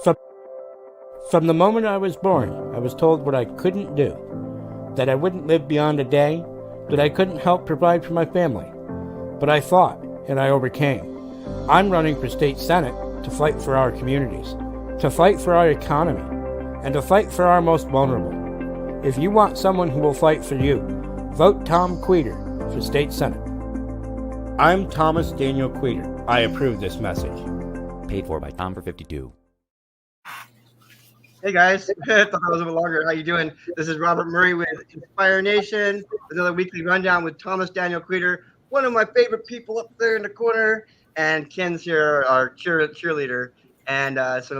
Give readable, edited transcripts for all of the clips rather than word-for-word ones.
From, from the moment I was born, I was told what I couldn't do, that I wouldn't live beyond a day, that I couldn't help provide for my family. But I fought, and I overcame. I'm running for state senate to fight for our communities, to fight for our economy, and to fight for our most vulnerable. If you want someone who will fight for you, vote Tom Queter for state senate. I'm Thomas Daniel Queter. I approve this message. Paid for by Tom for 52. Hey guys, I thought that was a bit longer. How you doing? This is Robert Murray with Inspire Nation, another weekly rundown with Thomas Daniel Queter, one of my favorite people up there in the corner, and Ken's here, our cheerleader, and so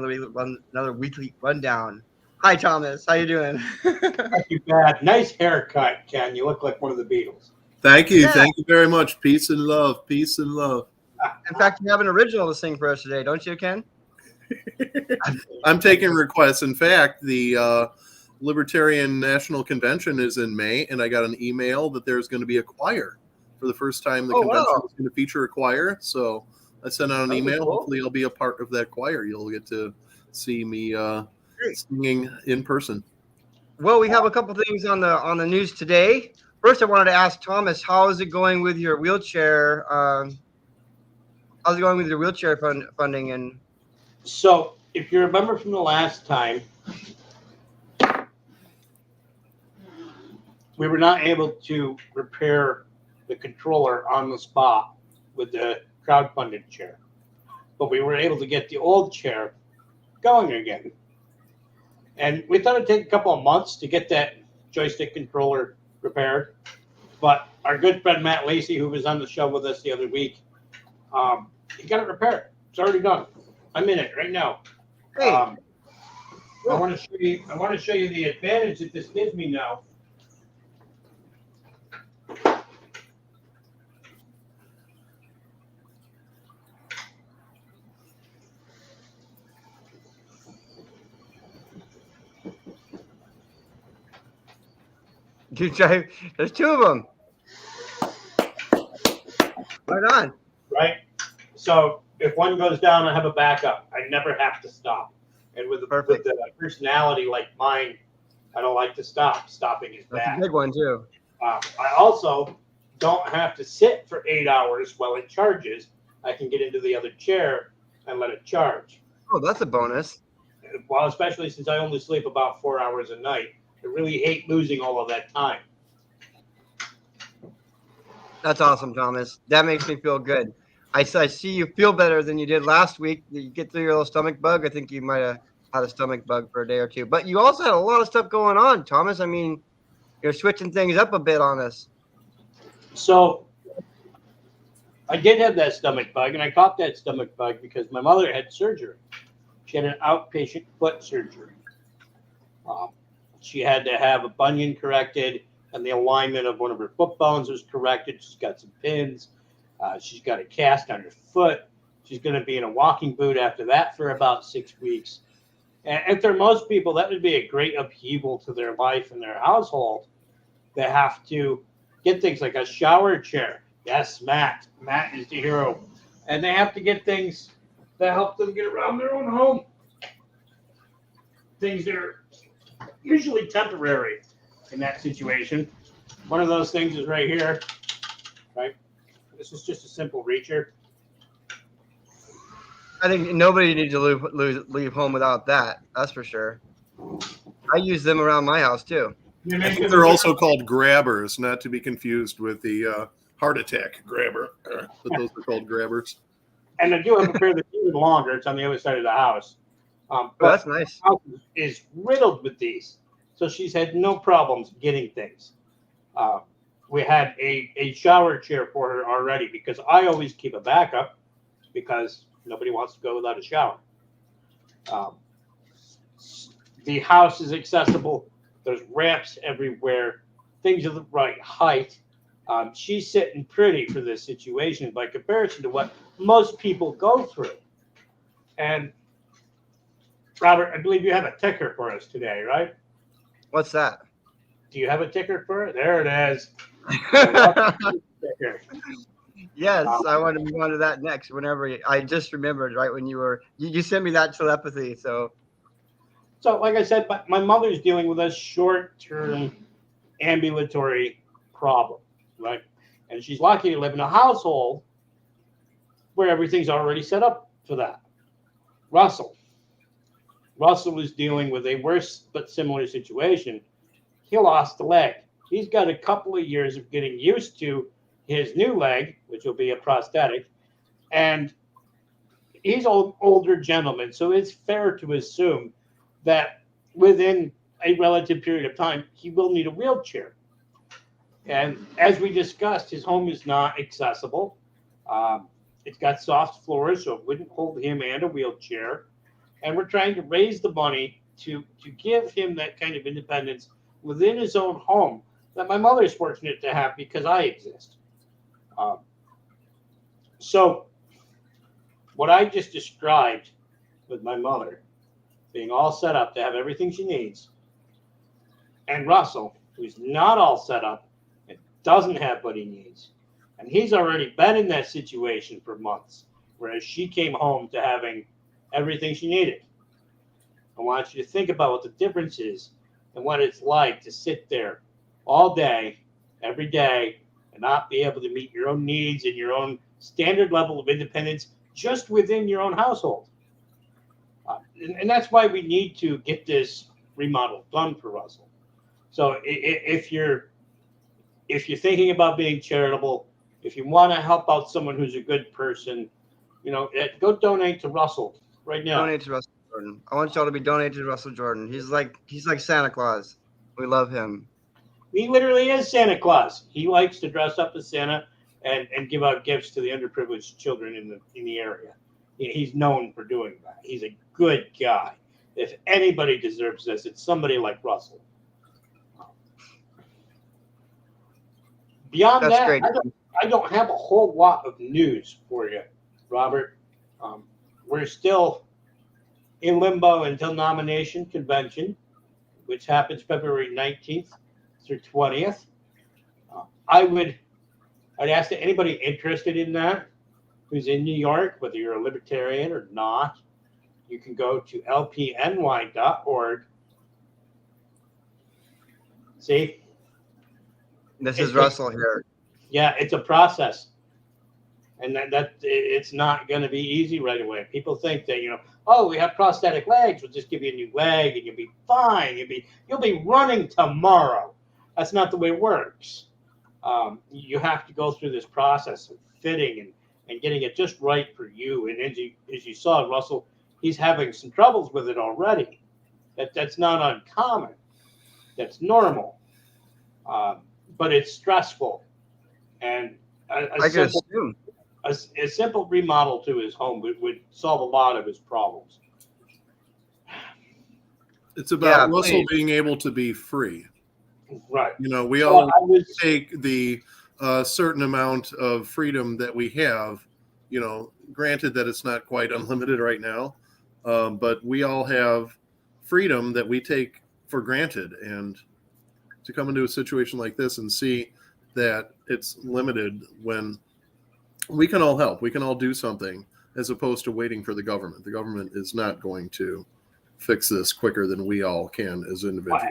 another weekly rundown. Hi Thomas, how you doing? Not too bad. Nice haircut, Ken. You look like one of the Beatles. Thank you. Yeah. Thank you very much. Peace and love. Peace and love. In fact, you have an original to sing for us today, don't you, Ken? I'm taking requests. In fact, the Libertarian National Convention is in May, and I got an email that there's going to be a choir for the first time. The convention is going to feature a choir, so I sent out an email. Cool. Hopefully, I'll be a part of that choir. You'll get to see me singing in person. Well, we have a couple things on the news today. First, I wanted to ask Thomas, how is it going with your wheelchair? How's it going with your wheelchair funding? And So, if you remember from the last time, we were not able to repair the controller on the spot with the crowdfunded chair, but we were able to get the old chair going again. And we thought it'd take a couple of months to get that joystick controller repaired. But our good friend Matt Lacey, who was on the show with us the other week, he got it repaired. It's already done. I'm in it right now. hey, I want to show you. I want to show you the advantage that this gives me now. you drive. There's two of them. Right on. Right. So if one goes down, I have a backup. I never have to stop. And with Perfect. a personality like mine, I don't like to stop. Stopping is That's a bad. big one too. I also don't have to sit for 8 hours while it charges. I can get into the other chair and let it charge. Oh, that's a bonus. Well, especially since I only sleep about 4 hours a night. I really hate losing all of that time. That's awesome, Thomas. That makes me feel good. I see you feel better than you did last week. You get through your little stomach bug. I think you might have had a stomach bug for a day or two. But you also had a lot of stuff going on, Thomas. I mean, you're switching things up a bit on us. So I did have that stomach bug, and I caught that stomach bug because my mother had surgery. She had an outpatient foot surgery. She had to have a bunion corrected, and the alignment of one of her foot bones was corrected. She's got some pins. She's got a cast on her foot. She's going to be in a walking boot after that for about 6 weeks. And for most people, that would be a great upheaval to their life and their household. They have to get things like a shower chair. Yes, Matt. Matt is the hero. And they have to get things that help them get around their own home. Things that are usually temporary in that situation. One of those things is right here, right? This is just a simple reacher. I think nobody needs to leave home without that. That's for sure. I use them around my house too. I think they're also called grabbers, not to be confused with the heart attack grabber. But those are called grabbers. And I do have a pair that's even longer. It's on the other side of the house. Oh, that's nice. The house is riddled with these. So she's had no problems getting things. We had a shower chair for her already because I always keep a backup because nobody wants to go without a shower. The house is accessible. There's ramps everywhere. Things are the right height. She's sitting pretty for this situation by comparison to what most people go through. And Robert, I believe you have a ticker for us today, right? What's that? Do you have a ticker for it? There it is. Yes, I want to move on to that next. Whenever I just remembered right when you sent me that telepathy. So like I said, my mother's dealing with a short-term ambulatory problem, right? And she's lucky to live in a household where everything's already set up for that. Russell is dealing with a worse but similar situation. He lost a leg. He's got a couple of years of getting used to his new leg, which will be a prosthetic, and he's an older gentleman, so it's fair to assume that within a relative period of time, he will need a wheelchair. And as we discussed, his home is not accessible. It's got soft floors, so it wouldn't hold him and a wheelchair. And we're trying to raise the money to give him that kind of independence within his own home that my mother is fortunate to have because I exist. So what I just described with my mother being all set up to have everything she needs, and Russell, who's not all set up and doesn't have what he needs, and he's already been in that situation for months, whereas she came home to having everything she needed. I want you to think about what the difference is and what it's like to sit there all day, every day, and not be able to meet your own needs and your own standard level of independence just within your own household. And that's why we need to get this remodel done for Russell. So if you're thinking about being charitable, if you want to help out someone who's a good person, go donate to Russell right now. donate to Russell Jordan. I want y'all to be donated to Russell Jordan. He's like Santa Claus. We love him. He literally is Santa Claus. He likes to dress up as Santa and give out gifts to the underprivileged children in the area. He's known for doing that. He's a good guy. If anybody deserves this, it's somebody like Russell. Beyond That's that, great. I don't have a whole lot of news for you, Robert. We're still in limbo until nomination convention, which happens February 19th through 20th. I'd ask that anybody interested in that who's in New York, whether you're a libertarian or not, you can go to lpny.org. See? This is Russell here. Yeah, it's a process. And that it's not going to be easy right away. People think that, we have prosthetic legs. We'll just give you a new leg and you'll be fine. You'll be running tomorrow. That's not the way it works. You have to go through this process of fitting and getting it just right for you. And as you saw, Russell, he's having some troubles with it already. That's not uncommon. That's normal. But it's stressful. And a simple remodel to his home would solve a lot of his problems. It's about Russell being able to be free. Right. We all take the certain amount of freedom that we have, granted that it's not quite unlimited right now, but we all have freedom that we take for granted. And to come into a situation like this and see that it's limited when we can all help, we can all do something, as opposed to waiting for the government. The government is not going to fix this quicker than we all can as individuals.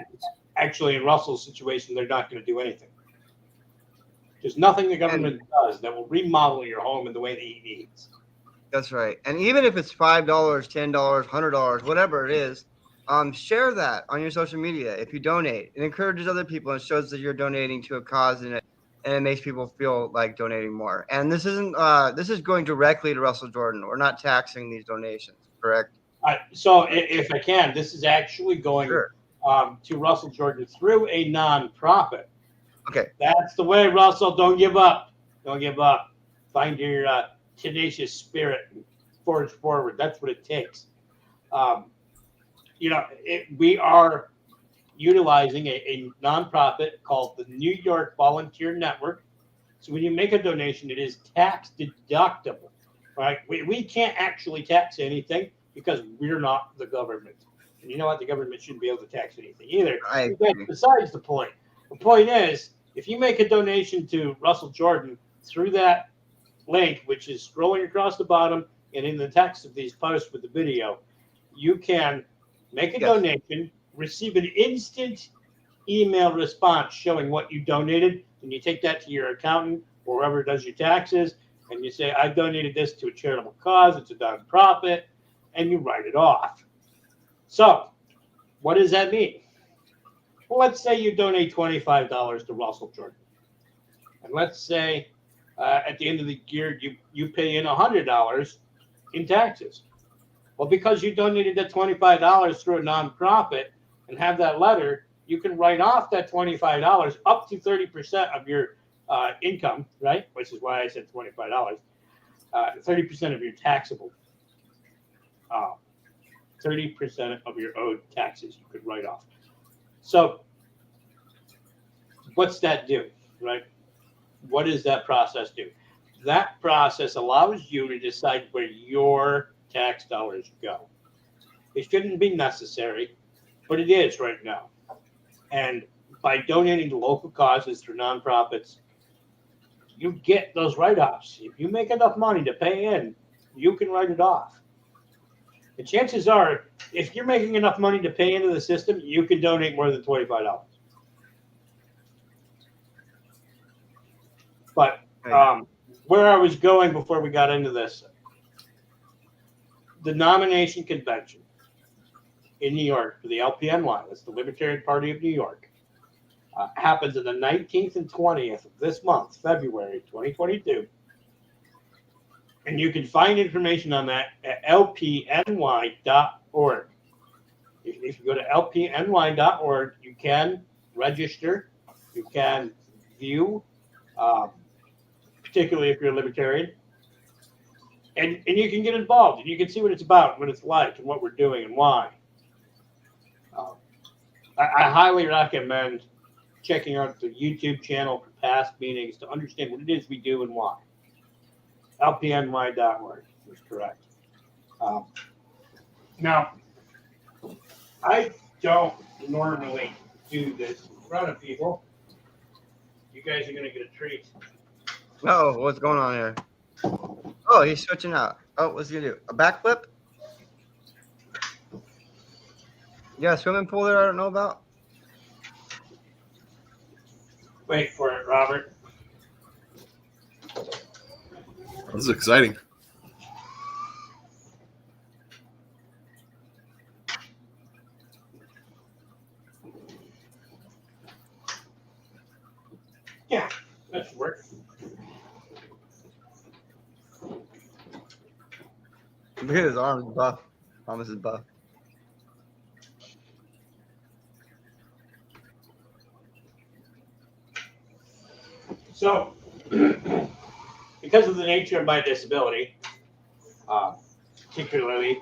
Actually, in Russell's situation, they're not going to do anything. There's nothing the government does that will remodel your home in the way that he needs. That's right. And even if it's $5, $10, $100, whatever it is, share that on your social media. If you donate, it encourages other people and shows that you're donating to a cause, and it makes people feel like donating more. And this is going directly to Russell Jordan. We're not taxing these donations, correct? So if I can, this is actually going to Russell Jordan through a nonprofit. Okay. That's the way, Russell. Don't give up. Don't give up. Find your tenacious spirit and forge forward. That's what it takes. We are utilizing a nonprofit called the New York Volunteer Network. So when you make a donation, it is tax deductible, right? We can't actually tax anything because we're not the government. And you know what? The government shouldn't be able to tax anything either. That's besides the point. The point is, if you make a donation to Russell Jordan through that link, which is scrolling across the bottom and in the text of these posts with the video, you can make a donation, receive an instant email response showing what you donated, and you take that to your accountant or whoever does your taxes, and you say, I donated this to a charitable cause, it's a nonprofit, and you write it off. So, what does that mean? Well, let's say you donate $25 to Russell Jordan. And let's say at the end of the year, you pay in $100 in taxes. Well, because you donated that $25 through a nonprofit and have that letter, you can write off that $25 up to 30% of your income, right? Which is why I said $25. 30% of your taxable. 30% of your owed taxes you could write off. So what's that do, right? What does that process do? That process allows you to decide where your tax dollars go. It shouldn't be necessary, but it is right now. And by donating to local causes through nonprofits, you get those write-offs. If you make enough money to pay in, you can write it off. The chances are, if you're making enough money to pay into the system, you can donate more than $25. But where I was going before we got into this, the nomination convention in New York for the LPNY, that's the Libertarian Party of New York, happens on the 19th and 20th of this month, February 2022. And you can find information on that at lpny.org. If you go to lpny.org, you can register, you can view, particularly if you're a libertarian, and you can get involved, and you can see what it's about, what it's like, and what we're doing, and why. I highly recommend checking out the YouTube channel for past meetings to understand what it is we do and why. lpny.org is correct. Now, I don't normally do this in front of people. You guys are going to get a treat. Oh, what's going on here? Oh, he's switching out. Oh, what's he gonna do? A backflip? Yeah, swimming pool there I don't know about. Wait for it, Robert. This is exciting. Yeah, that should work. Look at his arms buff. Thomas is buff. So, because of the nature of my disability, particularly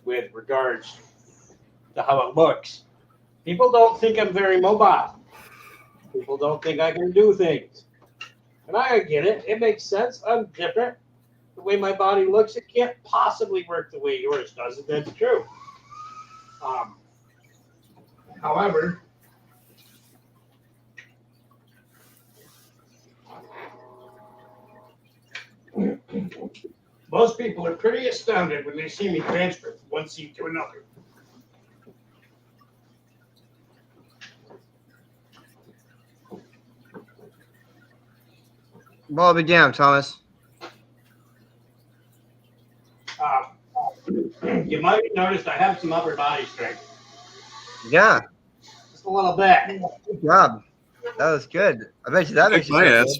with regards to how it looks, people don't think I'm very mobile. People don't think I can do things. And I get it. It makes sense. I'm different. The way my body looks, it can't possibly work the way yours does. And that's true. However, most people are pretty astounded when they see me transfer from one seat to another. Well, be damned, Thomas. You might have noticed I have some upper body strength. Yeah, Just a little bit. good job. That was good. I bet you that makes you my feel ass.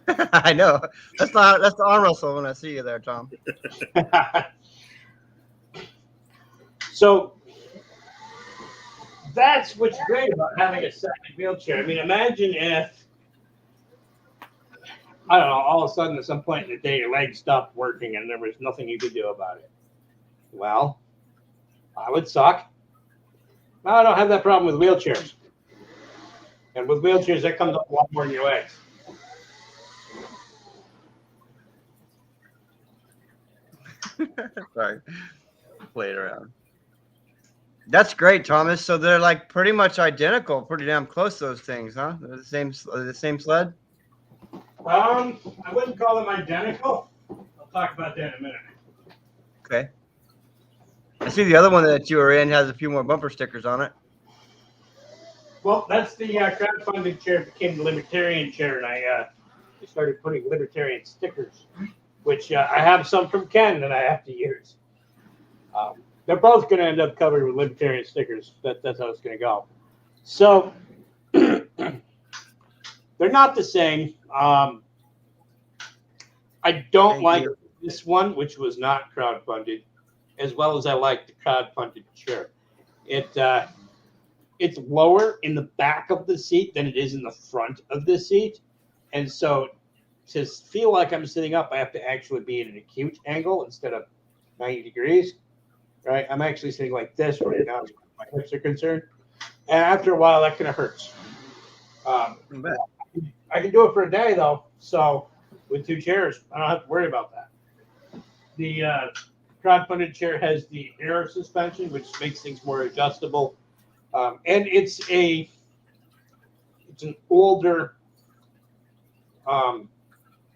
good. I know. That's the arm wrestle when I see you there, Tom. So that's what's great about having a second wheelchair. I mean, imagine if, I don't know, all of a sudden at some point in the day your leg stopped working and there was nothing you could do about it. Well, I would suck. I don't have that problem with wheelchairs. And with wheelchairs, that comes up a lot more in your legs. Sorry. Play it around. That's great, Thomas. So they're like pretty much identical, pretty damn close, those things, huh? They're the same sled? I wouldn't call them identical. I'll talk about that in a minute. Okay. I see the other one that you were in has a few more bumper stickers on it. Well, that's the crowdfunding chair became the Libertarian chair, and I started putting Libertarian stickers, which I have some from Ken that I have to use. They're both going to end up covered with Libertarian stickers. That's how it's going to go. So they're not the same. I don't Thank like you. this one, which was not crowdfunded, as well as I like the crowdfunded chair. It's lower in the back of the seat than it is in the front of the seat. And so to feel like I'm sitting up, I have to actually be at an acute angle instead of 90 degrees, right? I'm actually sitting like this right now as far as my hips are concerned. And after a while, that kind of hurts. I can do it for a day, though. So with 2 chairs, I don't have to worry about that. The crowdfunded chair has the air suspension, which makes things more adjustable. And it's an older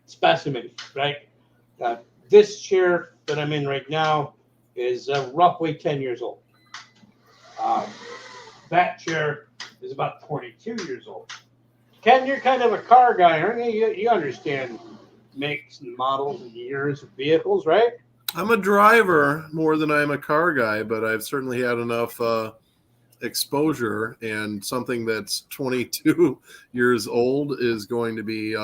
specimen, right? This chair that I'm in right now is roughly 10 years old. That chair is about 22 years old. Ken, you're kind of a car guy, aren't you? You understand makes and models and years of vehicles, right? I'm a driver more than I'm a car guy, but I've certainly had enough exposure, and something that's 22 years old is going to be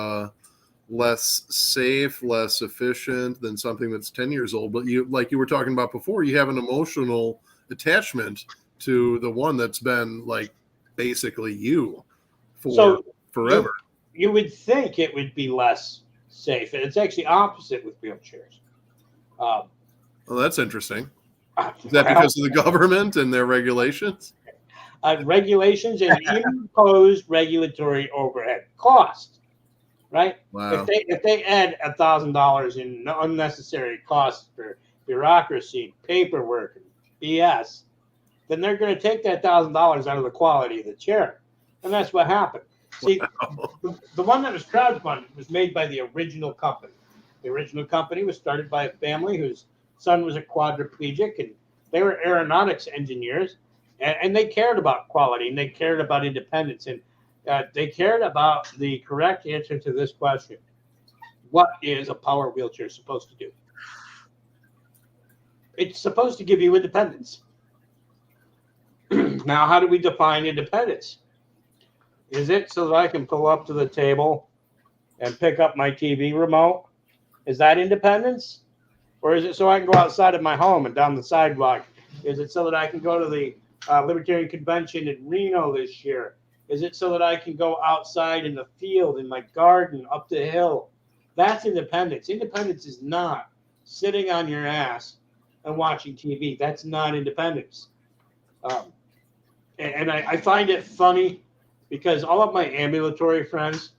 less safe, less efficient than something that's 10 years old. But you, like you were talking about before, you have an emotional attachment to the one that's been like basically you for forever. You would think it would be less safe, and it's actually opposite with wheelchairs. Well, that's interesting. Is that because of the government and their regulations? Regulations and imposed regulatory overhead cost, right? Wow. If they add $1,000 in unnecessary costs for bureaucracy, paperwork, and BS, then they're going to take that $1,000 out of the quality of the chair, and that's what happened. See, the one that was crowdfunded was made by the original company. The original company was started by a family whose son was a quadriplegic, and they were aeronautics engineers. And they cared about quality, and they cared about independence, and they cared about the correct answer to this question. What is a power wheelchair supposed to do? It's supposed to give you independence. Now, how do we define independence? Is it so that I can pull up to the table and pick up my TV remote? Is that independence? Or is it so I can go outside of my home and down the sidewalk? Is it so that I can go to the Libertarian Convention in Reno this year? Is it so that I can go outside in the field, in my garden, up the hill? That's independence. Independence is not sitting on your ass and watching TV. That's not independence. And I find it funny because all of my ambulatory friends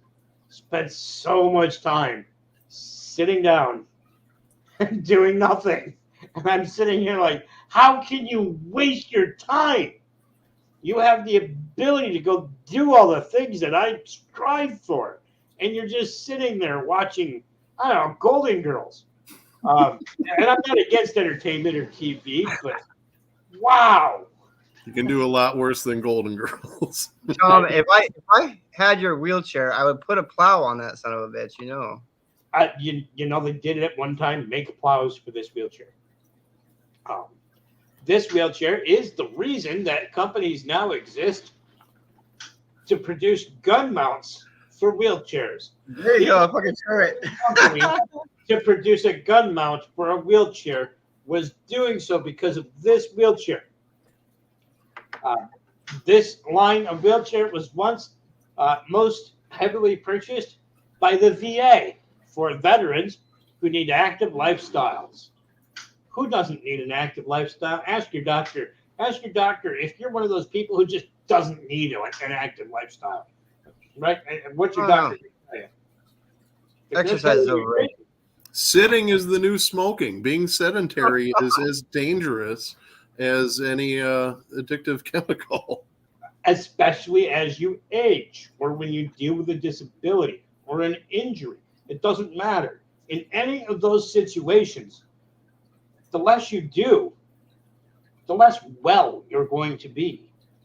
spend so much time sitting down and doing nothing. And I'm sitting here like, how can you waste your time? You have the ability to go do all the things that I strive for. And you're just sitting there watching, I don't know, Golden Girls. And I'm not against entertainment or TV, but wow. You can do a lot worse than Golden Girls. Tom, if I had your wheelchair, I would put a plow on that son of a bitch, you know. You know, they did it at one time, make plows for this wheelchair. This wheelchair is the reason that companies now exist to produce gun mounts for wheelchairs. There you go, fucking turret. Company to produce a gun mount for a wheelchair was doing so because of this wheelchair. This line of wheelchair was once most heavily purchased by the VA for veterans who need active lifestyles. Who doesn't need an active lifestyle? Ask your doctor. Ask your doctor if you're one of those people who just doesn't need an active lifestyle, right? And what's your doctor tell you? Exercise is overrated. Sitting is the new smoking. Being sedentary is as dangerous as any addictive chemical. Especially as you age or when you deal with a disability or or an injury. It doesn't matter. In any of those situations, the less you do, the less well you're going to be.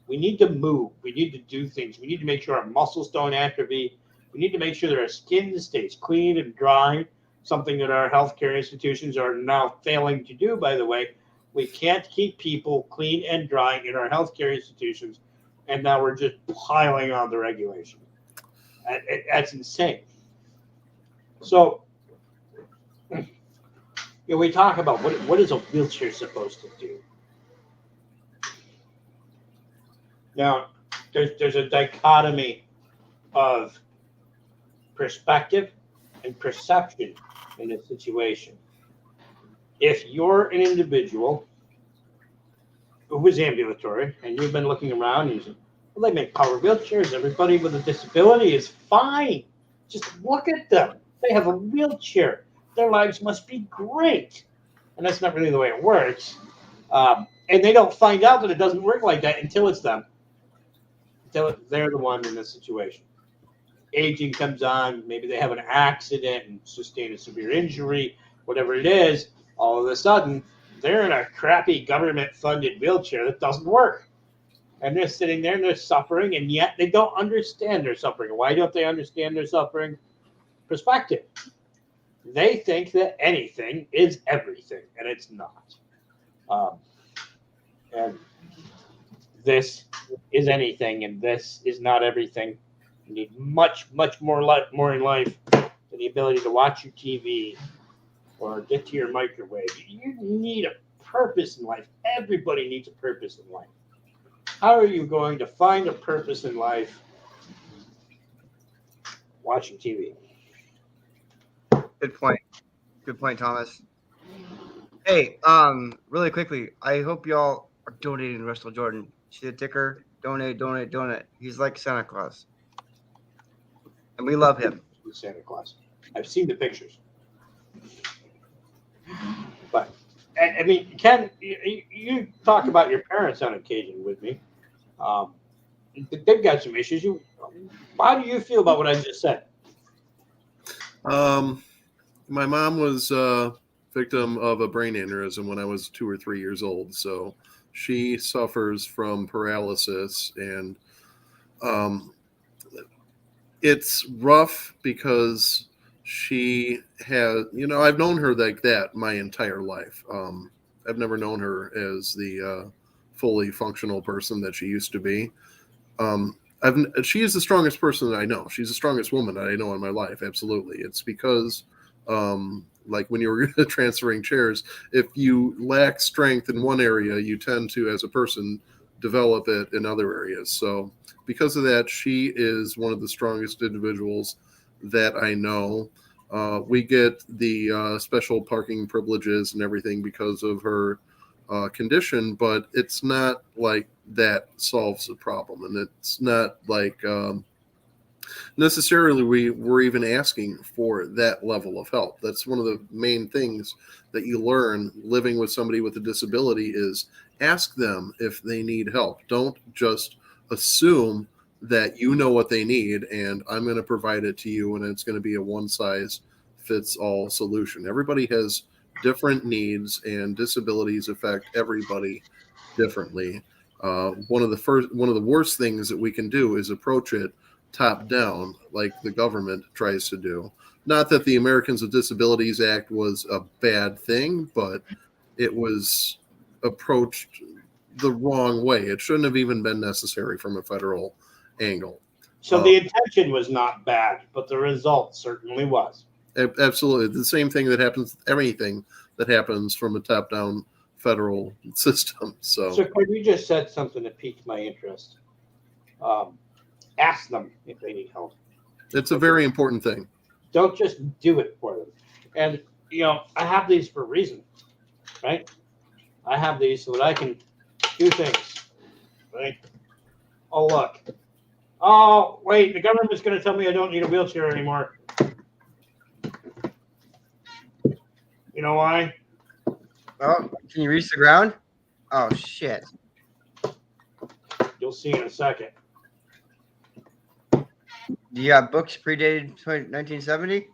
We need to move. We need to do things. We need to make sure our muscles don't atrophy. We need to make sure that our skin stays clean and dry, something that our healthcare institutions are now failing to do, by the way. We can't keep people clean and dry in our healthcare institutions, and now we're just piling on the regulation. That's insane. So, we talk about what is a wheelchair supposed to do. Now, there's a dichotomy of perspective and perception in a situation. If you're an individual who is ambulatory and you've been looking around and you say, well, they make power wheelchairs, everybody with a disability is fine. Just look at them. They have a wheelchair. Their lives must be great. And that's not really the way it works. And they don't find out that it doesn't work like that until it's them. Until they're the one in this situation. Aging comes on, maybe they have an accident and sustain a severe injury, whatever it is, all of a sudden, they're in a crappy government-funded wheelchair that doesn't work. And they're sitting there and they're suffering, and yet they don't understand their suffering. Why don't they understand their suffering? Perspective. They think that anything is everything, and it's not. And this is anything, and this is not everything. You need much, much more in life than the ability to watch your TV or get to your microwave. You need a purpose in life. Everybody needs a purpose in life. How are you going to find a purpose in life watching TV? Good point. Good point, Thomas. Hey, really quickly, I hope y'all are donating to Russell Jordan. See the ticker? Donate, donate, donate. He's like Santa Claus. And we love him. Santa Claus. I've seen the pictures. But, I mean, Ken, you talk about your parents on occasion with me. They've got some issues. How do you feel about what I just said? My mom was a victim of a brain aneurysm when I was 2 or 3 years old. So she suffers from paralysis, and it's rough because she has, I've known her like that my entire life. I've never known her as the fully functional person that she used to be. She is the strongest person that I know. She's the strongest woman that I know in my life. Absolutely. It's because, like when you were transferring chairs, if you lack strength in one area, you tend to, as a person, develop it in other areas. So because of that, she is one of the strongest individuals that I know. We get the special parking privileges and everything because of her condition, but it's not like that solves the problem. And it's not like necessarily we're even asking for that level of help. That's one of the main things that you learn living with somebody with a disability is ask them if they need help. Don't just assume that you know what they need and I'm going to provide it to you and it's going to be a one size fits all solution. Everybody has different needs and disabilities affect everybody differently. One of the worst things that we can do is approach it top down like the government tries to do. Not that the Americans with Disabilities Act was a bad thing, but it was approached the wrong way. It shouldn't have even been necessary from a federal angle. So the intention was not bad, but the result certainly was. Absolutely. The same thing that happens, everything that happens from a top-down federal system. So Craig, you just said something that piqued my interest. Ask them if they need help. It's a very important thing. Don't just do it for them. And, I have these for a reason, right? I have these so that I can do things, right? Oh, look. Oh, wait, the government's going to tell me I don't need a wheelchair anymore. You know why? Oh, can you reach the ground? Oh, shit. You'll see in a second. Do you have books predated 1970?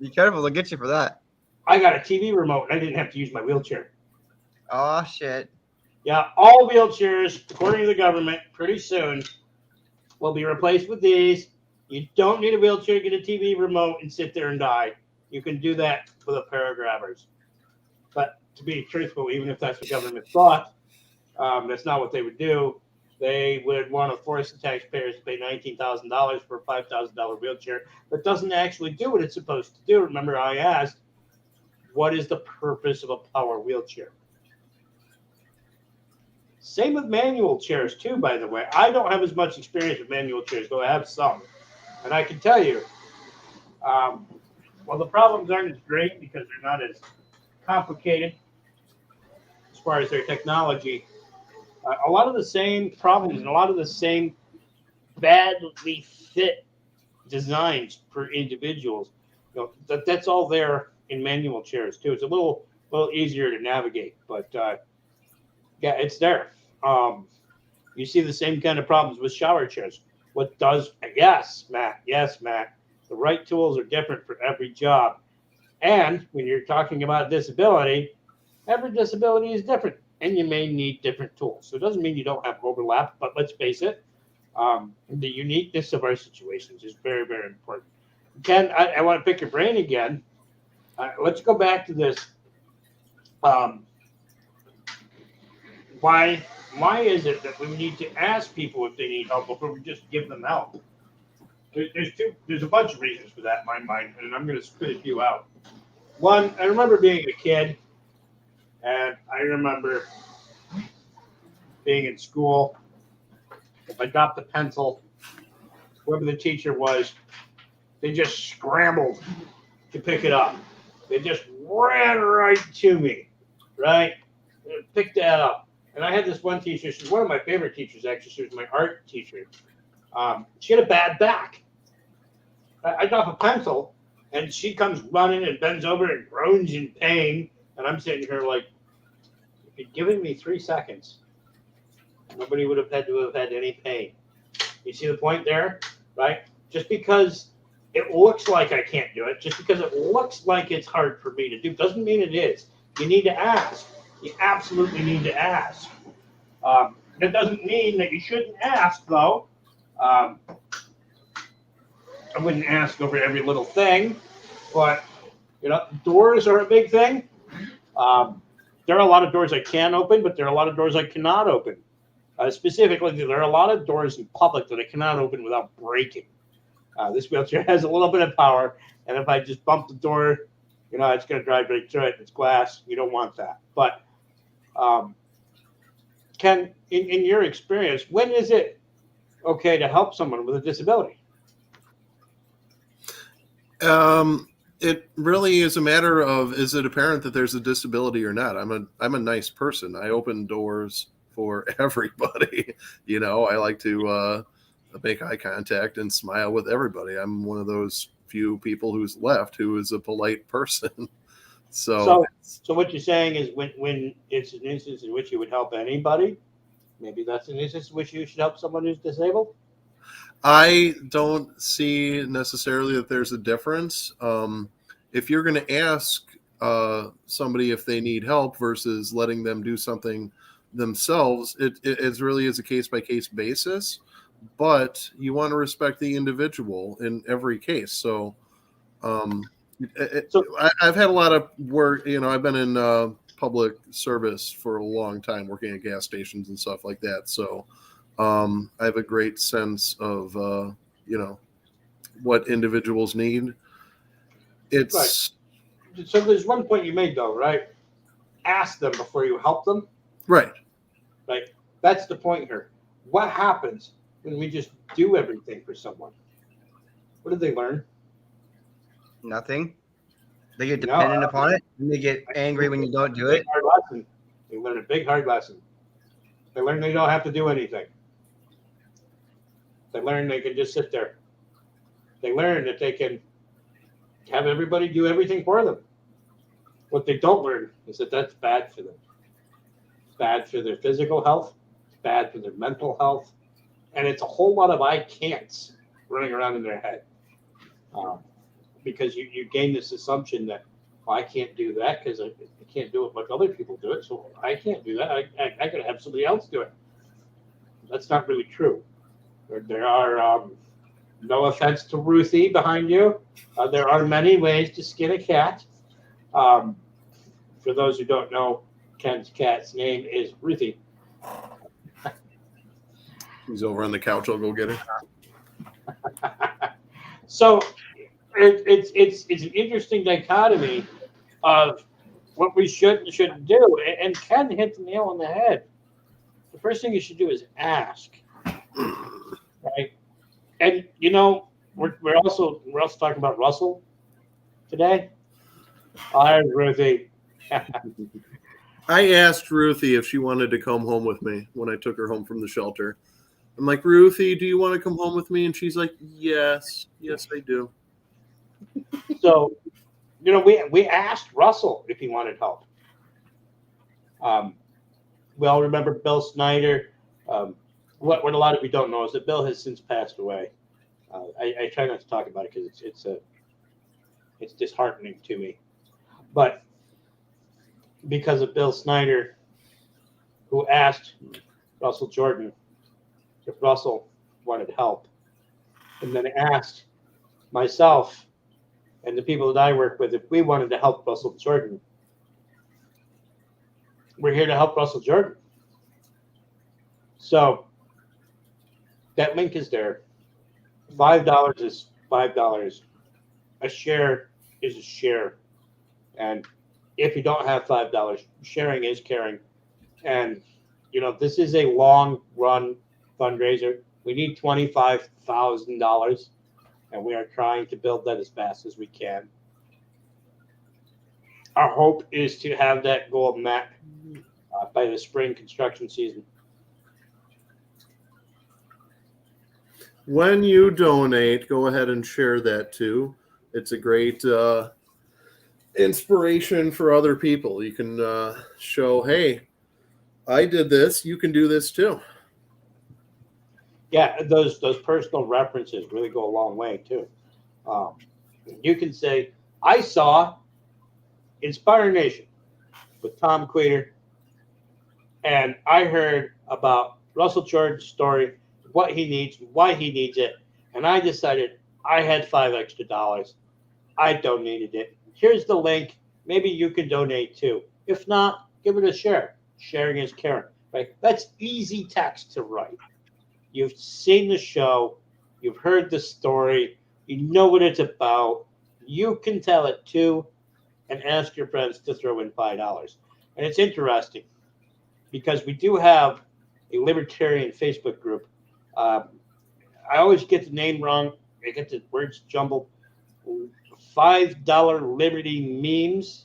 Be careful, they'll get you for that. I got a TV remote and I didn't have to use my wheelchair. Oh, shit. Yeah, all wheelchairs, according to the government, pretty soon will be replaced with these. You don't need a wheelchair to get a TV remote and sit there and die. You can do that with a pair of grabbers. But to be truthful, even if that's what government thought, that's not what they would do. They would want to force the taxpayers to pay $19,000 for a $5,000 wheelchair that doesn't actually do what it's supposed to do. Remember, I asked, what is the purpose of a power wheelchair? Same with manual chairs, too, by the way. I don't have as much experience with manual chairs, though I have some. And I can tell you, well, the problems aren't as great because they're not as complicated as far as their technology. A lot of the same problems and a lot of the same badly fit designs for individuals, that's all there in manual chairs, too. It's a little easier to navigate, but yeah, it's there. You see the same kind of problems with shower chairs. Yes, Matt. The right tools are different for every job. And when you're talking about disability, every disability is different, and you may need different tools. So it doesn't mean you don't have overlap, but let's face it, the uniqueness of our situations is very, very important. Ken, I want to pick your brain again. Let's go back to this. Why is it that we need to ask people if they need help before we just give them help? There's a bunch of reasons for that in my mind, and I'm going to spit a few out. One, I remember being a kid, and I remember being in school. If I dropped a pencil, whoever the teacher was, they just scrambled to pick it up. They just ran right to me, right? Picked that up. And I had this one teacher. She's one of my favorite teachers, actually. She was my art teacher. She had a bad back. I drop a pencil, and she comes running and bends over and groans in pain. And I'm sitting here like, if you'd given me 3 seconds, nobody would have had to have had any pain. You see the point there, right? Just because it looks like I can't do it, just because it looks like it's hard for me to do, doesn't mean it is. You need to ask. You absolutely need to ask. That doesn't mean that you shouldn't ask, though. I wouldn't ask over every little thing, but doors are a big thing. There are a lot of doors I can open, but there are a lot of doors I cannot open. Specifically, there are a lot of doors in public that I cannot open without breaking. This wheelchair has a little bit of power, and if I just bump the door, it's going to drive right through it. It's glass. You don't want that. But Ken, in your experience, when is it okay to help someone with a disability? It really is a matter of, is it apparent that there's a disability or not? I'm a nice person. I open doors for everybody. I like to make eye contact and smile with everybody. I'm one of those few people who's left who is a polite person. So what you're saying is when it's an instance in which you would help anybody, maybe that's an instance in which you should help someone who's disabled? I don't see necessarily that there's a difference. If you're going to ask somebody if they need help versus letting them do something themselves, it really is a case-by-case basis, but you want to respect the individual in every case. So I've had a lot of work, I've been in public service for a long time, working at gas stations and stuff like that. So I have a great sense of, what individuals need. It's right. So there's one point you made, though, right? Ask them before you help them. Right. Right. That's the point here. What happens when we just do everything for someone? What did they learn? Nothing. They get dependent upon it, and they get angry when you don't do it. Hard lesson. They learn a big hard lesson. They learn they don't have to do anything. They learn they can just sit there. They learn that they can have everybody do everything for them. What they don't learn is that that's bad for them. It's bad for their physical health. It's bad for their mental health. And it's a whole lot of I can'ts running around in their head. Because you gain this assumption that, well, I can't do that because I can't do it like other people do it, so I can't do that. I could have somebody else do it. That's not really true. There are, no offense to Ruthie behind you, there are many ways to skin a cat. For those who don't know, Ken's cat's name is Ruthie. She's over on the couch. I'll go get her. So it's an interesting dichotomy of what we should and shouldn't do. And Ken hit the nail on the head. The first thing you should do is ask, right? And we're also talking about Russell today. Hi, Ruthie. I asked Ruthie if she wanted to come home with me when I took her home from the shelter. I'm like, Ruthie, do you want to come home with me? And she's like, yes, I do. So, we asked Russell if he wanted help. We all remember Bill Snyder. What a lot of you don't know is that Bill has since passed away. I try not to talk about it because it's disheartening to me. But because of Bill Snyder, who asked Russell Jordan if Russell wanted help, and then asked myself and the people that I work with if we wanted to help Russell Jordan. We're here to help Russell Jordan. So that link is there. $5 is $5. A share is a share. And if you don't have $5, sharing is caring. And, this is a long run fundraiser. We need $25,000, and we are trying to build that as fast as we can. Our hope is to have that goal met by the spring construction season. When you donate, go ahead and share that too. It's a great inspiration for other people. You can show, hey, I did this. You can do this too. Yeah, those personal references really go a long way too. You can say, I saw Inspire Nation with Tom Queter, and I heard about Russell Jordan's story, what he needs, why he needs it, and I decided I had $5 extra. I donated it. Here's the link. Maybe you can donate too. If not, give it a share. Sharing is caring, right? That's easy text to write. You've seen the show. You've heard the story. You know what it's about. You can tell it too and ask your friends to throw in $5. And it's interesting because we do have a Libertarian Facebook group. I always get the name wrong. I get the words jumbled. $5 Liberty Memes.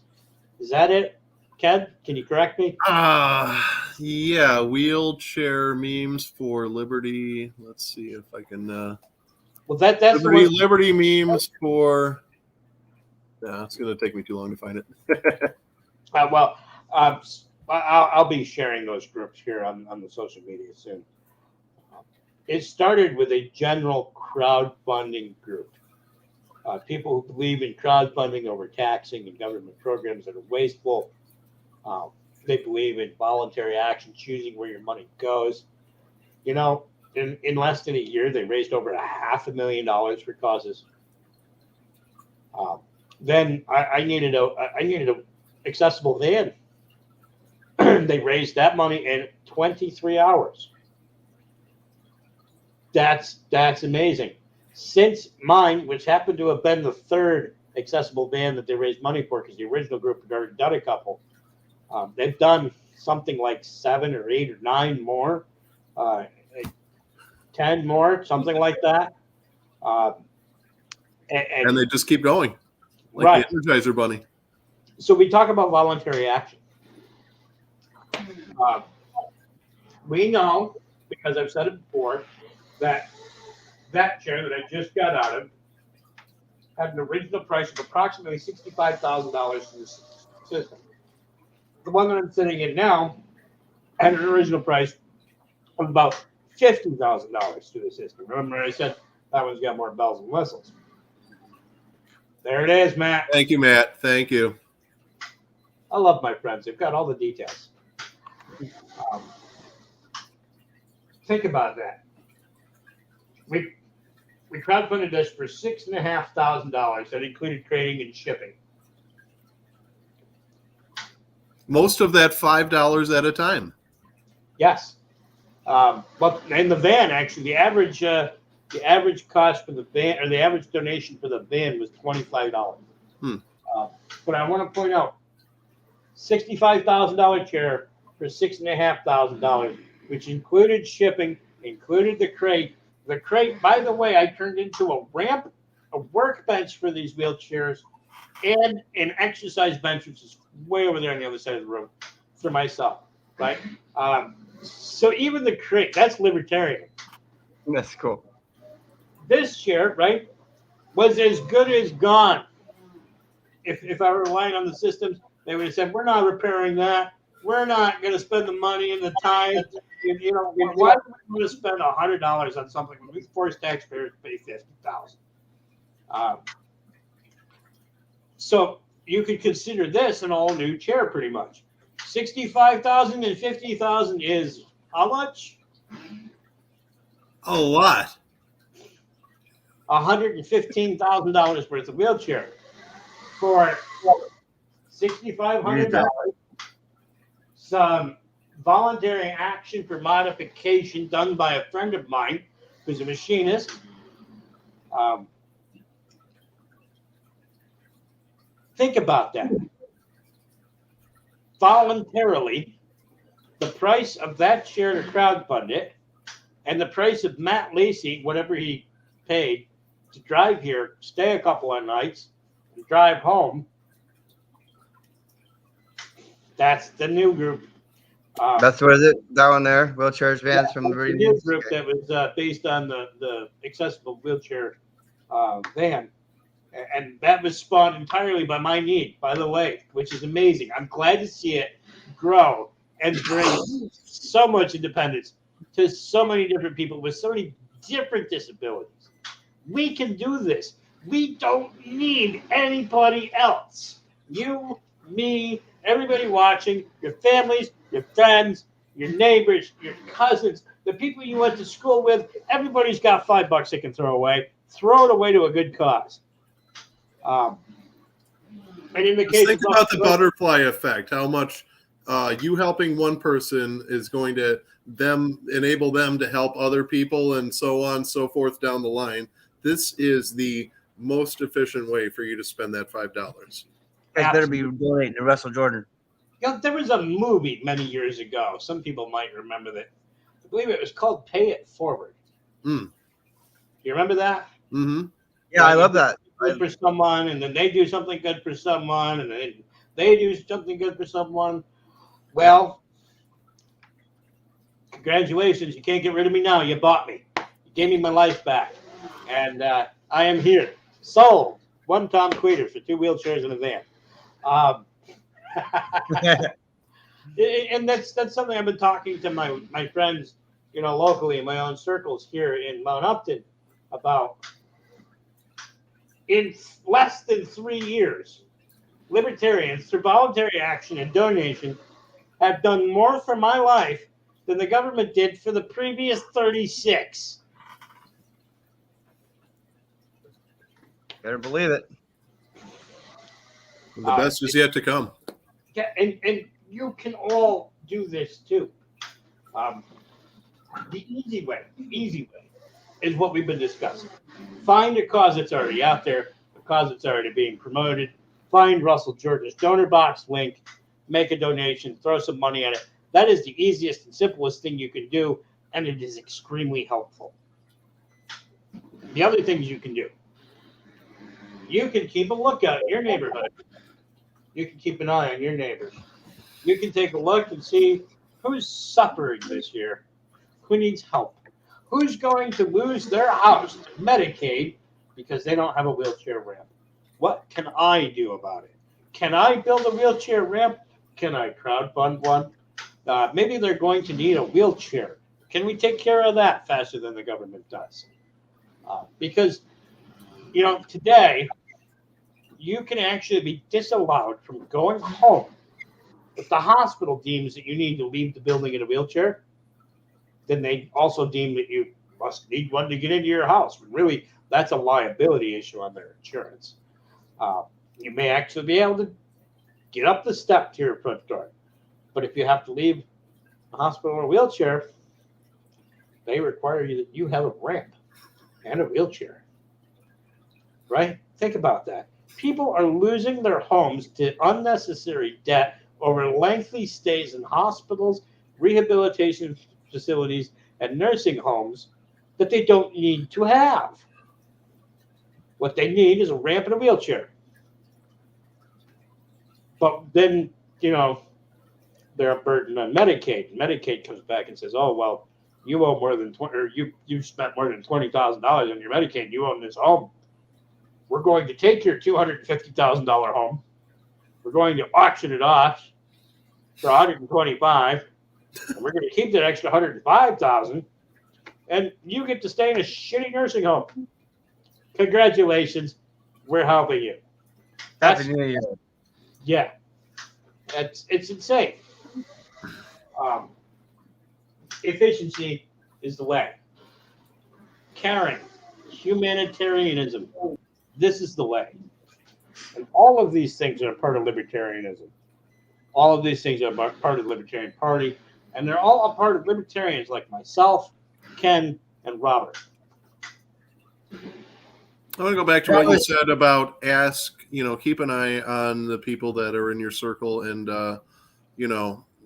Is that it? Ken, can you correct me? Yeah, wheelchair memes for Liberty. Let's see if I can. Well, that's Liberty memes for. No, it's going to take me too long to find it. I'll be sharing those groups here on the social media soon. It started with a general crowdfunding group. People who believe in crowdfunding over taxing and government programs that are wasteful. They believe in voluntary action, choosing where your money goes. In less than a year, they raised over $500,000 for causes. Then I needed a accessible van. They raised that money in 23 hours. That's amazing. Since mine, which happened to have been the third accessible van that they raised money for, because the original group had already done a couple, they've done something like 7 or 8 or 9 more, 10 more, something like that. And they just keep going, like right. the Energizer Bunny. So we talk about voluntary action. We know, because I've said it before, that chair that I just got out of had an original price of approximately $65,000 in the system. The one that I'm sitting in now had an original price of about $50,000 to the system. Remember I said that one's got more bells and whistles. There it is, Matt. Thank you, Matt. Thank you. I love my friends. They've got all the details. Think about that. We crowdfunded this for $6,500. That included trading and shipping. Most of that $5 at a time. Yes. But in the van, actually, the average cost for the van, or the average donation for the van, was $25. But I want to point out, $65,000 chair for $6,500, which included shipping, included the crate. The crate, by the way, I turned into a ramp, a workbench for these wheelchairs, and an exercise bench, which is way over there on the other side of the room, for myself, right? So even the crate, that's libertarian. That's cool. This chair, right, was as good as gone. If I were relying on the systems, they would have said, we're not repairing that. We're not going to spend the money and the time. You know, why would we want to spend $100 on something when we force taxpayers to pay $50,000? So you could consider this an all new chair, pretty much. $65,000 and $50,000 is how much? A lot. $115,000 worth of wheelchair for $6,500. Some voluntary action for modification done by a friend of mine who's a machinist. Think about that. Voluntarily, the price of that chair to crowdfund it, and the price of Matt Lacey, whatever he paid to drive here, stay a couple of nights, and drive home. That's the new group. That's what is it? That one there, wheelchairs, vans from the the new group that was based on the accessible wheelchair van. And that was spawned entirely by my need, by the way, which is amazing. I'm glad to see it grow and bring so much independence to so many different people with so many different disabilities. We can do this. We don't need anybody else. You, me, everybody watching, your families, your friends, your neighbors, your cousins, the people you went to school with, everybody's got $5 they can throw away. Throw it away to a good cause. And in the case think about the butterfly effect, how much you helping one person is going to enable them to help other people, and so on and so forth down the line. This is the most efficient way for you to spend that $5. You guys better be donating to Russell Jordan. You know, there was a movie many years ago. Some people might remember that. I believe it was called Pay It Forward. You remember that? Mm-hmm. Yeah, I love that. Good for someone, and then they do something good for someone, and then they do something good for someone. Well, congratulations. You can't get rid of me now. You bought me. You gave me my life back. And I am here. Sold. One Tom Queter for 2 wheelchairs and a van. And that's something I've been talking to my friends, you know, locally in my own circles here in Mount Upton about. In less than 3 years, libertarians, through voluntary action and donation, have done more for my life than the government did for the previous 36. Better believe it. The best is yet to come. Yeah, and you can all do this too. The easy way is what we've been discussing. Find a cause that's already out there, a cause that's already being promoted. Find Russell Jordan's donor box link, make a donation, throw some money at it. That is the easiest and simplest thing you can do, and it is extremely helpful. The other things you can do, you can keep a lookout in your neighborhood. You can keep an eye on your neighbors. You can take a look and see who's suffering this year, who needs help. Who's going to lose their house to Medicaid because they don't have a wheelchair ramp? What can I do about it? Can I build a wheelchair ramp? Can I crowdfund one? Maybe they're going to need a wheelchair Can we take care of that faster than the government does? Because, today you can actually be disallowed from going home if the hospital deems that you need to leave the building in a wheelchair. Then they also deem that you must need one to get into your house. Really, that's a liability issue on their insurance. You may actually be able to get up the step to your front door, but if you have to leave the hospital in a wheelchair, they require you that you have a ramp and a wheelchair. Right? Think about that. People are losing their homes to unnecessary debt over lengthy stays in hospitals, rehabilitation facilities, and nursing homes that they don't need to have. What they need is a ramp and a wheelchair. But then, they're a burden on Medicaid. Medicaid comes back and says, "Oh, well, you owe more than you spent more than $20,000 on your Medicaid. You own this home. We're going to take your $250,000 home. We're going to auction it off for $125,000, and we're going to keep that extra $105,000, and you get to stay in a shitty nursing home. Congratulations, we're helping you." Happy New Year. Yeah, it's insane. Efficiency is the way. Caring, humanitarianism. This is the way. And all of these things are part of libertarianism. All of these things are part of the Libertarian Party, and they're all a part of libertarians like myself, Ken, and Robert. I want to go back to what you said about keep an eye on the people that are in your circle and,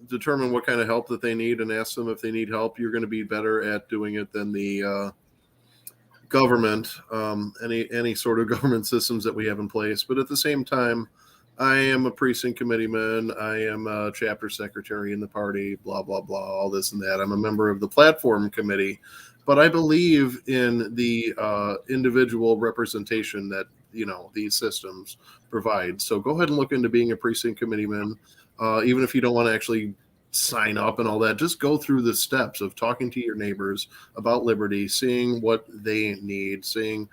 determine what kind of help that they need and ask them if they need help. You're going to be better at doing it than the government, any sort of government systems that we have in place. But at the same time, I am a precinct committeeman. I am a chapter secretary in the party, blah, blah, blah, all this and that. I'm a member of the platform committee. But I believe in the individual representation that, these systems provide. So go ahead and look into being a precinct committeeman. Even if you don't want to actually sign up and all that, just go through the steps of talking to your neighbors about liberty, seeing what they need, seeing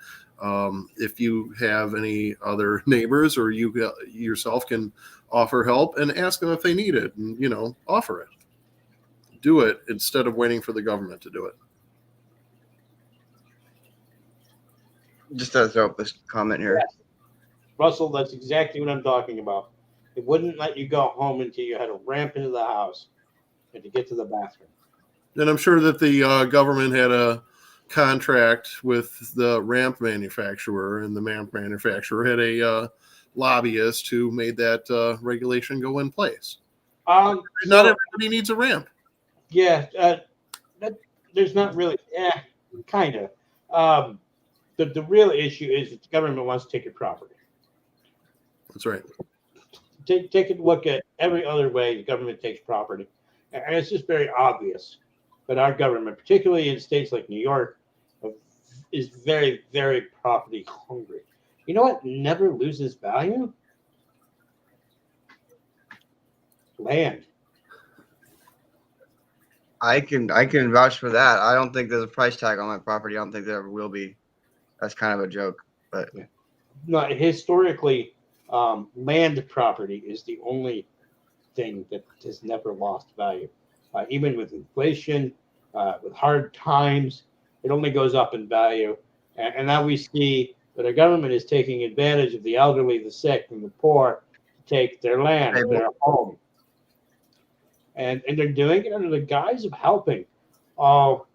if you have any other neighbors or you yourself can offer help, and ask them if they need it and, offer it. Do it instead of waiting for the government to do it. Just to throw up this comment here. Yes. Russell, that's exactly what I'm talking about. It wouldn't let you go home until you had a ramp into the house and to get to the bathroom. And I'm sure that the government had a contract with the ramp manufacturer, and the ramp manufacturer had a lobbyist who made that regulation go in place. Not everybody needs a ramp. Yeah, there's not really, kind of. The real issue is that the government wants to take your property. That's right. Take a look at every other way the government takes property. And it's just very obvious that our government, particularly in states like New York, is very, very property hungry. You know what never loses value? Land. I can vouch for that. I don't think there's a price tag on my property. I don't think there ever will be. That's kind of a joke, but no, historically, land property is the only thing that has never lost value. Even with inflation, with hard times, it only goes up in value. And now we see that our government is taking advantage of the elderly, the sick, and the poor to take their land, their home. And they're doing it under the guise of helping. Oh,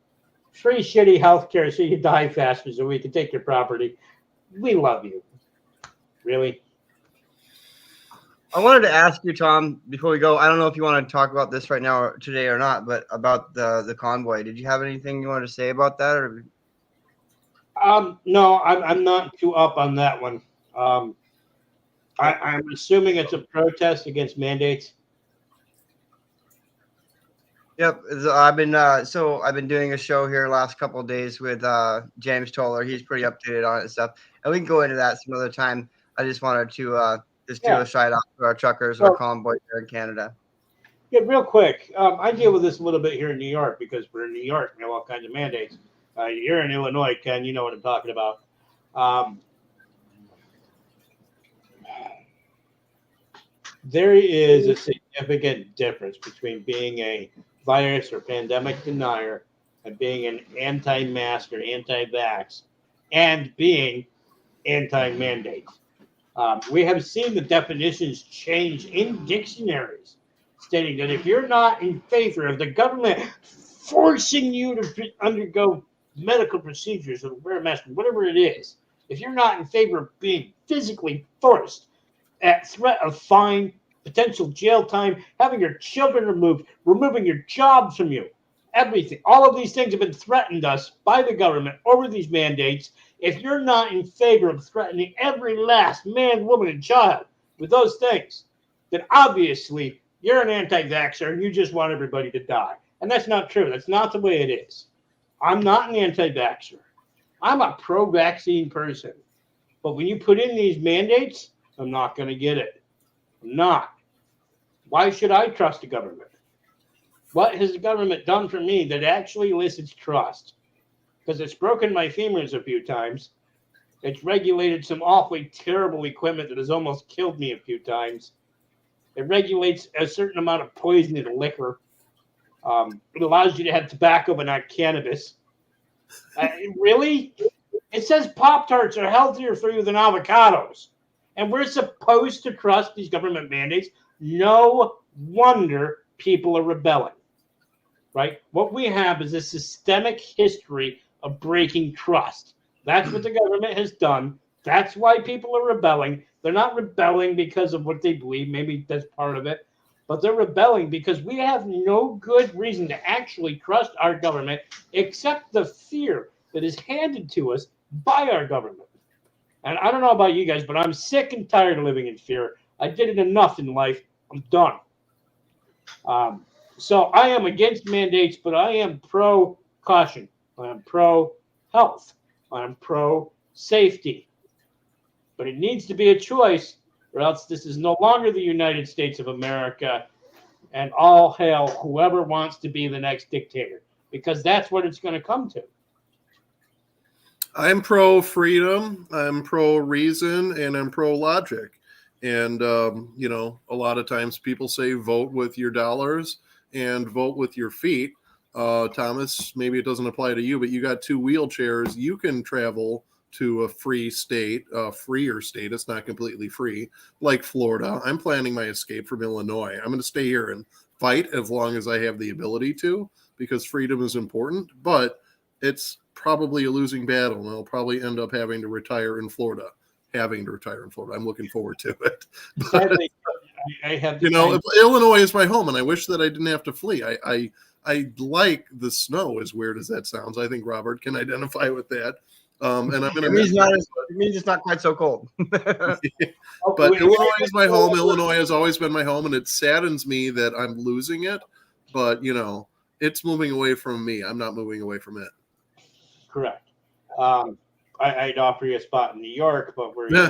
free shitty healthcare so you die faster so we can take your property. We love you. Really? I wanted to ask you, Tom, before we go, I don't know if you want to talk about this right now or today or not, but about the convoy. Did you have anything you wanted to say about that? Or? No, I'm not too up on that one. I'm assuming it's a protest against mandates. Yep, I've been doing a show here last couple of days with James Toller. He's pretty updated on it and stuff, and we can go into that some other time. I just wanted to do a shout out to our truckers, our convoy here in Canada. Yeah, real quick. I deal with this a little bit here in New York because we're in New York. We have all kinds of mandates. You're in Illinois, Ken. You know what I'm talking about. There is a significant difference between being a virus or pandemic denier and being an anti-mask or anti-vax and being anti-mandates. We have seen the definitions change in dictionaries, stating that if you're not in favor of the government forcing you to undergo medical procedures or wear a mask, whatever it is, if you're not in favor of being physically forced at threat of fine, potential jail time, having your children removed, removing your jobs from you, everything, all of these things have been threatened us by the government over these mandates. If you're not in favor of threatening every last man, woman, and child with those things, then obviously you're an anti-vaxxer and you just want everybody to die. And that's not true. That's not the way it is. I'm not an anti-vaxxer. I'm a pro-vaccine person. But when you put in these mandates, I'm not going to get it. I'm not. Why should I trust the government? What has the government done for me that actually elicits trust? Because it's broken my femurs a few times. It's regulated some awfully terrible equipment that has almost killed me a few times. It regulates a certain amount of poison in liquor. It allows you to have tobacco but not cannabis. Really? It says Pop-Tarts are healthier for you than avocados. And we're supposed to trust these government mandates. No wonder people are rebelling, right? What we have is a systemic history of breaking trust. That's what the government has done. That's why people are rebelling. They're not rebelling because of what they believe. Maybe that's part of it. But they're rebelling because we have no good reason to actually trust our government except the fear that is handed to us by our government. And I don't know about you guys, but I'm sick and tired of living in fear. I did it enough in life. I'm done. So I am against mandates, but I am pro-caution. I am pro-health. I am pro-safety. But it needs to be a choice, or else this is no longer the United States of America, and all hail whoever wants to be the next dictator, because that's what it's going to come to. I'm pro-freedom, I'm pro-reason, and I'm pro-logic. And, you know, a lot of times people say vote with your dollars and vote with your feet. Thomas, maybe it doesn't apply to you, but you got 2 wheelchairs. You can travel to a free state, freer state. It's not completely free, like Florida. I'm planning my escape from Illinois. I'm going to stay here and fight as long as I have the ability to, because freedom is important, but it's probably a losing battle, and I'll probably end up having to retire in Florida. I'm looking forward to it. But, Sadly, I have you know, Illinois is my home, and I wish that I didn't have to flee. I like the snow, as weird as that sounds. I think Robert can identify with that. And I'm going to it means it's not quite so cold. But Illinois is my home. Illinois has always been my home, and it saddens me that I'm losing it. But, you know, it's moving away from me. I'm not moving away from it. Correct. I'd offer you a spot in New York, but we're Yeah.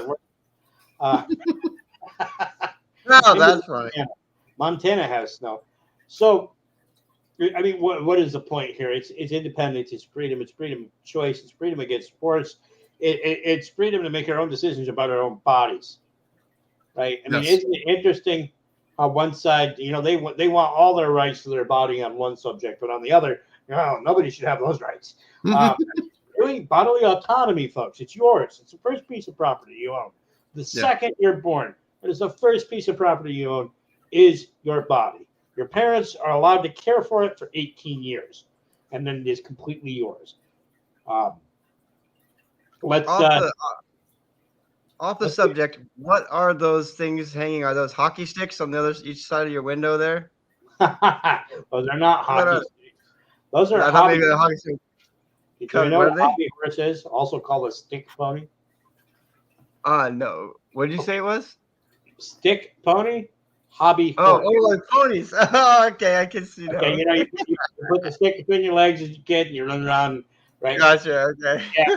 No, that's funny. Montana has snow. So, I mean, what is the point here? It's independence, it's freedom of choice, it's freedom against force, it's freedom to make our own decisions about our own bodies, right? I mean, isn't it interesting how one side, you know, they want all their rights to their body on one subject, but on the other, no, nobody should have those rights. Really, bodily autonomy, folks. It's yours. It's the first piece of property you own. The second you're born, it is the first piece of property you own is your body. Your parents are allowed to care for it for 18 years, and then it is completely yours. Off the subject, what are those things hanging? Are those hockey sticks on the other each side of your window there? Those are not hockey sticks. Those are hockey sticks. Do you know what a hobby horse is? Also called a stick pony? No. What did you say it was? Stick pony? Hobby horse. Oh, like ponies. Okay, I can see that. Okay, you know, you put the stick between your legs as a kid and you run around, right? Gotcha, okay. Yeah,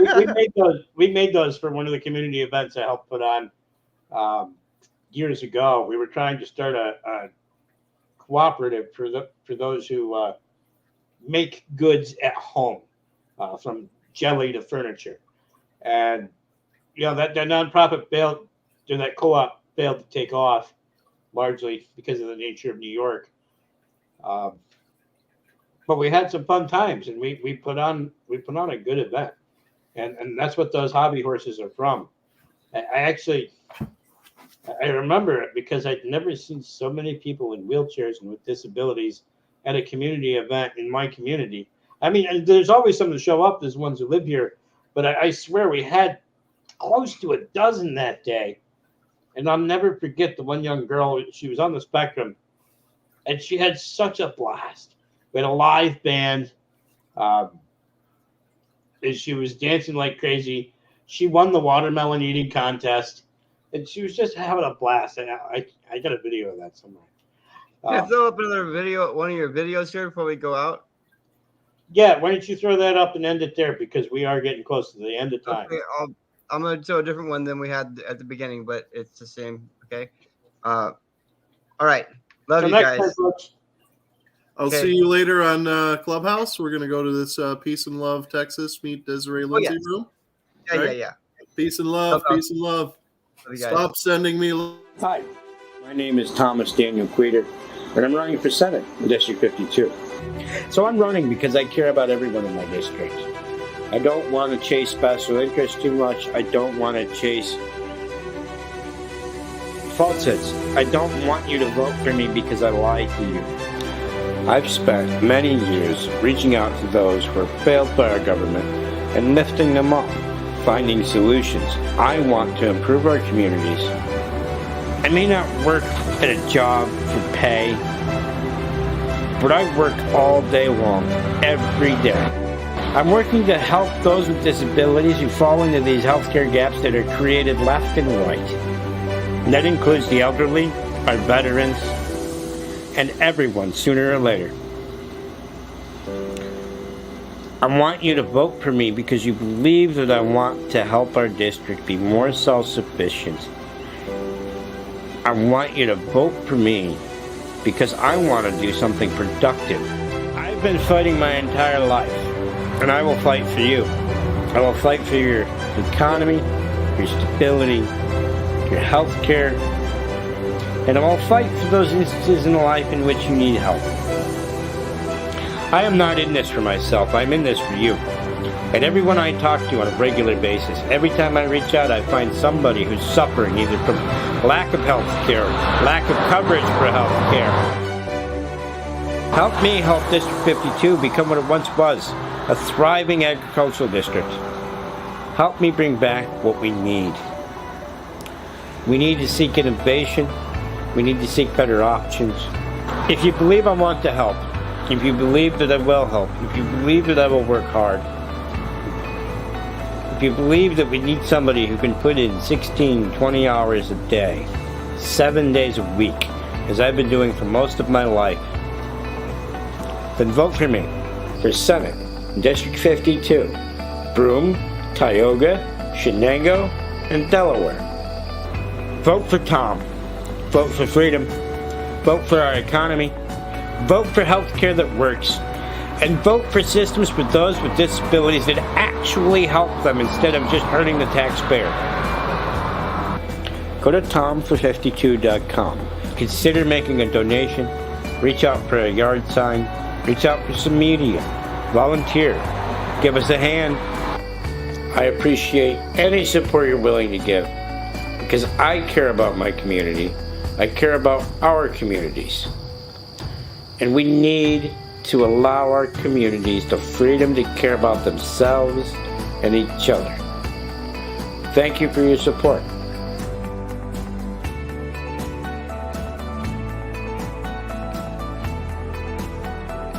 we made those for one of the community events I helped put on years ago. We were trying to start a cooperative for those who make goods at home, from jelly to furniture. And that nonprofit failed, that co-op failed to take off, largely because of the nature of New York. But we had some fun times, and we put on a good event, and that's what those hobby horses are from. I remember it because I'd never seen so many people in wheelchairs and with disabilities at a community event in my community. I mean, there's always some to show up. There's ones who live here, but I swear we had close to a dozen that day. And I'll never forget the one young girl. She was on the spectrum, and she had such a blast. We had a live band, and she was dancing like crazy. She won the watermelon eating contest, and she was just having a blast. And I got a video of that somewhere. Can I throw up another video, one of your videos here before we go out? Yeah, why don't you throw that up and end it there, because we are getting close to the end of time. Okay, I'm going to throw a different one than we had at the beginning, but it's the same. Okay. All right. Love you guys. I'll see you later on Clubhouse. We're going to go to this Peace and Love, Texas, meet Desiree Lindsay room. Yeah, right? yeah. Peace and love. Peace and love. Stop sending me. Hi, my name is Thomas Daniel Queter, and I'm running for Senate in District 52. So I'm running because I care about everyone in my district. I don't want to chase special interests too much. I don't want to chase falsehoods. I don't want you to vote for me because I lie to you. I've spent many years reaching out to those who are failed by our government and lifting them up, finding solutions. I want to improve our communities. I may not work at a job for pay, but I work all day long, every day. I'm working to help those with disabilities who fall into these healthcare gaps that are created left and right. And that includes the elderly, our veterans, and everyone sooner or later. I want you to vote for me because you believe that I want to help our district be more self-sufficient. I want you to vote for me because I want to do something productive. I've been fighting my entire life, and I will fight for you. I will fight for your economy, your stability, your health care, and I will fight for those instances in life in which you need help. I am not in this for myself. I'm in this for you. And everyone I talk to on a regular basis, every time I reach out, I find somebody who's suffering either from lack of health care, lack of coverage for health care. Help me help District 52 become what it once was, a thriving agricultural district. Help me bring back what we need. We need to seek innovation. We need to seek better options. If you believe I want to help, if you believe that I will help, if you believe that I will work hard, if you believe that we need somebody who can put in 16, 20 hours a day, 7 days a week, as I've been doing for most of my life, then vote for me for Senate in District 52, Broome, Tioga, Shenango, and Delaware. Vote for Tom. Vote for freedom. Vote for our economy. Vote for health care that works. And vote for systems for those with disabilities that actually help them instead of just hurting the taxpayer. Go to tomfor52.com. Consider making a donation. Reach out for a yard sign. Reach out for some media. Volunteer. Give us a hand. I appreciate any support you're willing to give because I care about my community. I care about our communities. And we need to allow our communities the freedom to care about themselves and each other. Thank you for your support.